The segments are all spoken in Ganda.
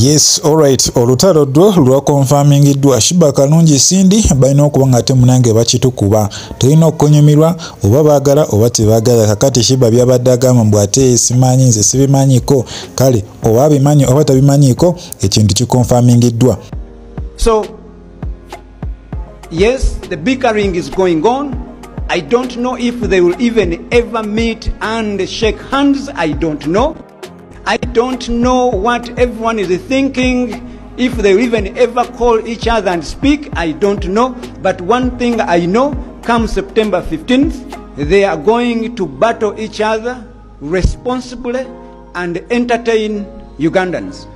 Yes, alright. Olutalo dwo lwa confirming dwa Shiba Kalungi Sindi balina okuba nga ate munange bakitukuba. Tulina okonyumirwa oba baagala oba tebaagala. Kakati Shiba byabadde agamba mbu ate simanyi nze sibimanyiko. Kale oba bimanyi oba tabimanyiko ekintu kikonfirming dwa. So yes, the bickering is going on. I don't know if they will even ever meet and shake hands. I don't know. I don't know what everyone is thinking. If they will even ever call each other and speak, I don't know. But one thing I know, come September 15th, they are going to battle each other responsibly and entertain Ugandans.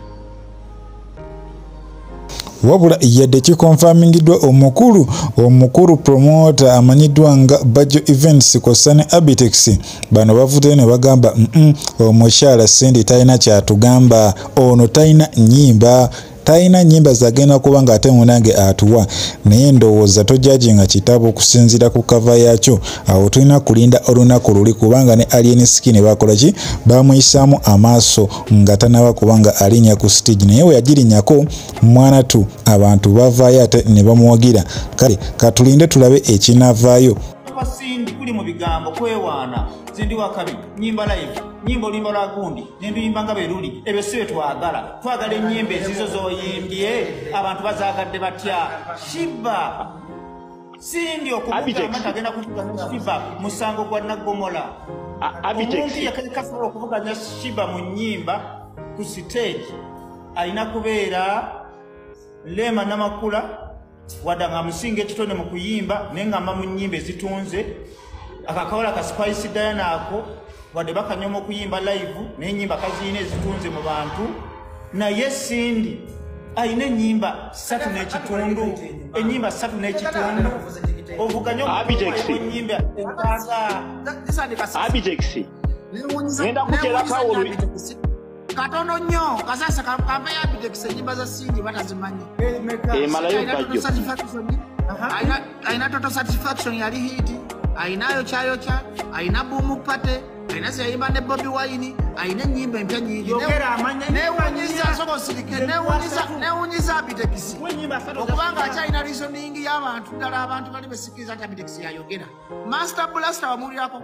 Wabula yadde kikonfirmingidwa omukulu promoter amanyidwa nga Bajo Events Kosane Abitex bano bavudde ne bagamba omukyala Sindi talina kyatugamba ono talina nyimba zagenda kuba nga ate munange atuwa naye ndowooza tojjajinga kitabo okusinziira ku kava yakyo awo tulina kulinda olunaku luli kubanga ne Alien Skin bakola ki bamuyisaamu amaaso nga tanaba kubanga alinya ku stage naye we yagirinnyako mwana tu abantu bavaayo ate ne bamuwagira kale katulinde tulabe ekinavaayo. Sindi kuli mu bigambo kwewaana Sindi wakabi nyimba live nyimbo limba lwa gundi nendu yimbanga beruli ebyo sibe twagala ennyimba ezizo zoyimbye abantu bazaagadde batya Shiba Sindi okuvuga matagenda kuvuga Shiba musango gwa Nagomola omuntu yakakafula okuvuganya Shiba mu nnyimba ku stage alina kubeera lema namakula wadanga musinga ekitone mu kuyimba nengamba mu nnyimba ezitunze akakawala ka Spice Diana ako wadde bakanyoma okuyimba live n'ennyimba kaziine ezitunze mu bantu naye Sindi ayina ennyimba 3 n'ekitundu ennyimba 3 n'ekitundu ovuganya ennyimba Abitex nenda kukyera kawulu katono nnyo kasasa kampa ya Abitex ennyimba za Sindi batazimanyi malayo Bajo aina total satisfaction yali hit ainayo chayocha aina bumu pate aina sayimba ne Bobby Wine aina nyimba empya nyingi newunyiza soko silike newunyiza Abitex okubanga achaina reasoning y'abantu ddala abantu bali besikiriza ati Abitex yayogera Master Blaster wamulirako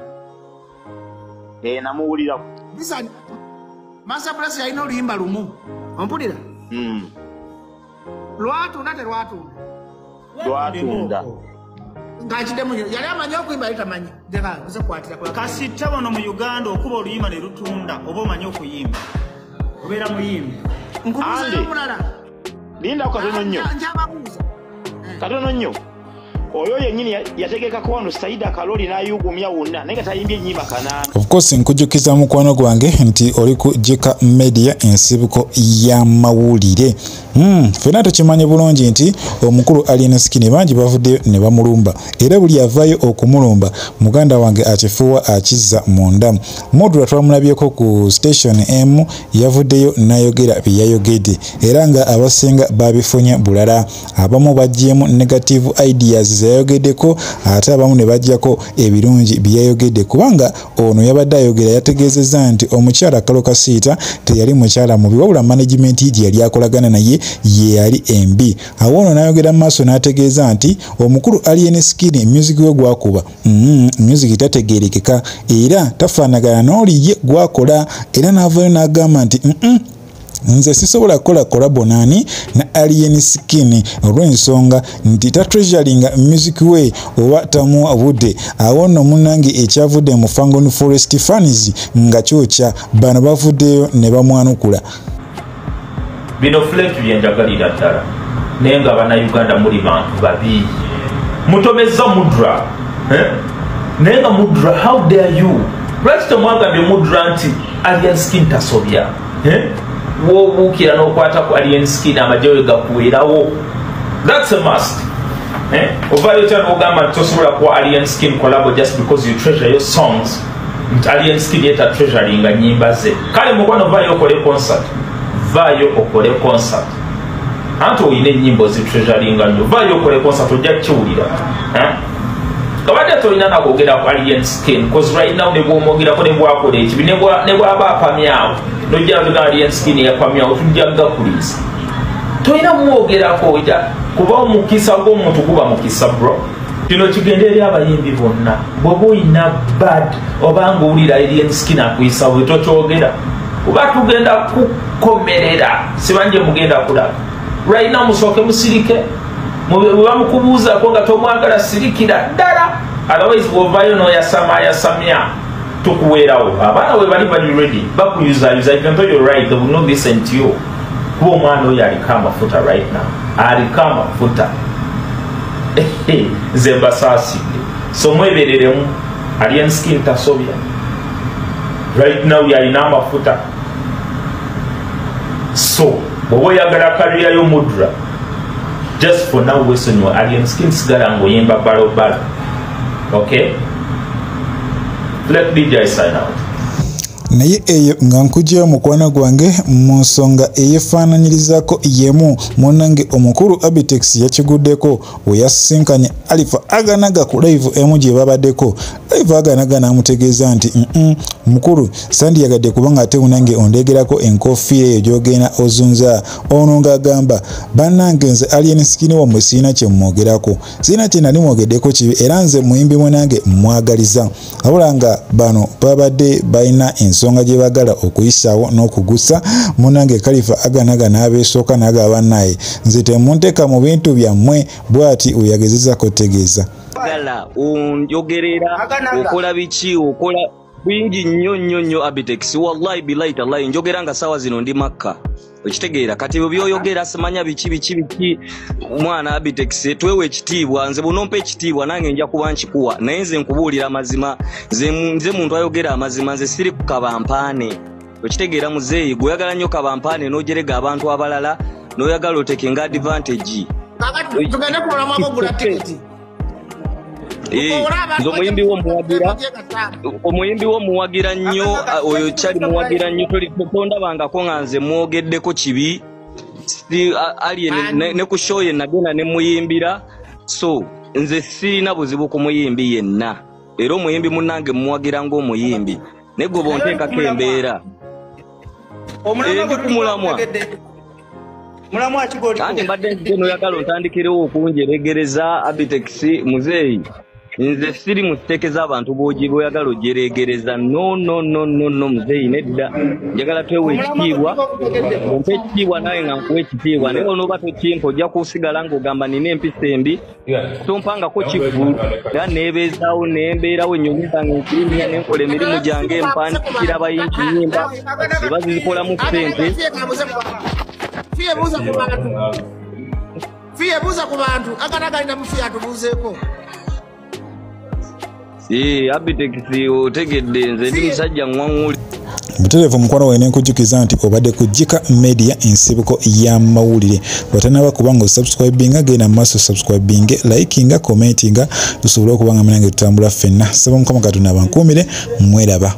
namuwulirako bisani Master Blaster yalina oluyimba lumu ompulira lwatunda terwatunda ngachidemu yali amanyi okuyimba alitamanyi deka kuze kwatira kwa kasita bono mu Uganda okuba oluyimba ne lutunda oba omanyi okuyimba obeera muyimbi nkubuza mulala linda katono nnyo oyo yennyini yategekako wano Saida Kaloli n'ayugumya wonna naye nga tayimbye ennyimba kanana. Of course nkujjukiza mukwano gwange nti oli ku Jika Media ensibuko y'amawulire. Fena tukimanyi bulungi nti omukulu Alien Skin bangi bavuddeyo ne bamulumba era buli avaayo okumulumba muganda wange akifuuwa akizza munda. Modula twamulabyeko ku Station M yavuddeyo n'ayogera bye yayogedde era nga abasinga babifunye bulala abamu bajjemu negative ideas zayogeddeko ate abamu ne bajjako ebirungi byayogedde kubanga ono yabadde ayogera yategeezezza nti omukyala Kalokasiita teyali mukyala mubi wabula management gye yali akolagana naye ye yali embi. Awo ono n'ayogera maaso n'ategeeza nti omukulu Alien Skin music we gwakuba music tategeerekeka era tafaanagana n'oli ye gwakola era n'avaayo n'agamba nti nze sisobola kukola collabo nani na Alien Skin olw'ensonga nti ta treasuringa music we oba tamuwa budde. Awo nno munnange ekyavudde mu Fangon Forest fans nga kyokya bano bavuddeyo ne bamwanukula. Bino fletu byenjagalira ddala naye nga bannayuganda muli bantu babi mutomeza mudra naye nga mudra how dare you lwaki temwagambye mudra nti Alien Skin tasobya wobuukira n'okwata ku Alien Skin amajjawe gakuweerawo. That's a must. Ovaayo tya n'ogamba nti tosobola kuwa Alien Skin collabo just because you treasure your songs nti Alien Skin yeta treasuringa nnyimba ze. Kale mukwano vaayo okole concert anti oyina ennyimbo zi treasuringa nnyo vaayo okole concert ojja kiwulira kabadde tolina nakwogera ku alien skin because right now ne bw'omwogerako ne bwakola ekibi ne bw'aba apamyawo nojja tugamba alien skin yapamyawo tujja gakuliisa tolina mwogerako kuba omukisa gw'omuntu guba mukisa bro kino kigenda eri abayimbi bonna bw'oba oyina bad obanga owulira alien skin akuyisa bwe tokyogera kuba tugenda kukomerera sibanje mugenda kulaba right now musooke musirike bamukubuuzako nga tomwagala sirikira ddala otherwise bw'ovaayo n'oyasamya tukuweerawo abaana we bali ready bakuyuzayuza even though you're right they will not listen to you kuba omwana oyo aliko amafuta right now aliko amafuta nze mbasaasidde so mwebereremu alien skin tasobya right now yalina amafuta so bw'oba oyagala kariya y'omudra just for now wesen your alien skin sigala ng'oyimba balobalo okay let DJ sign out. naye eyo nga nkujja mukwana gwange mu nsonga eyefaananyirizaako yemu munnange omukulu Abitex yakiguddeko we yasisinkanye Alifa Aganaga ku live emu gye babaddeko. Alifa Aganaga n'amutegeeza nti mukulu sandiyagadde kubanga ate munange ondegerako enkofiira eyo gy'ogenda ozunza. Ono ng'agamba bannange nze alien skin wammwe sirina kye mmwogerako, sirina kye nali mwogeddeko kibi era nze muyimbi munange mwagaliza. Wabula nga bano babadde balina ensonga gye bagala okuyisaawo n'okugusa munange Alifa Aganaga n'abeesooka n'agamba naye nze temunteeka mu bintu byammwe bw'ati oyagezezako tegeeza. Gala onjogerera okola biki okola bingi nnyo Abitex wallahi billahi tallahi njogera nga sawa zino ndi Makka okitegeera kati byoyogera simanya biki mwana Abitex twewe ekitiibwa nze bunompa ekitiibwa nange nja kuba nkikuwa naye nze nkubuulira amazima nze muntu ayogera amazima nze siri kukabampaane okitegeera muzeeyi guyagala nnyo kabampaane n'ojerega abantu abalala n'oyagala otekenga advantage tugende kumulamu abogula tiketi omuyimbi wo muwagira nnyo oyo kyali muwagira nnyo tondabangako nga nze mwogeddeko kibi alien ne ku show ye nagenda ne muyimbira so nze sirina buzibu ku muyimbi yenna era omuyimbi munnange muwagira ng'omuyimbi ne gwe bonteekako embeera ndi kumulamwa kandi mbadde nzeno oyagala ontandikirewo okunjeregereza Abitex muzeeyi nze siri mutekeza abantu boyagala ojeregereza no muzeeyi nedda njagala twewe ekitiibwa ompe ekitiibwa nawe nga nkuwa ekitiibwa naye onooba tokimpa ojja kusigala ng'ogamba nina empisa embi tompangako kivulu era neebeezaawo nembeerawo ennyonyi zange nkirimya nenkola emirimu gyange empandikira abayinki nyimba eba zizikolamu ssente Fiye buza ku bantu Aganaga ina mufiya atubuzeeko. Abitex otegedde nze ndi musajja ngwanguli. Muterevu mukwano wene nkujjukiza nti obadde ku Jika Media ensibuko y'amawulire. Bw'otanaba kubanga osubscribinga genda mu maaso subscribinge, likinga, commentinga tusobole okubanga munange tutambula ffenna. Saba Mukama Katonda abankuumire mweraba.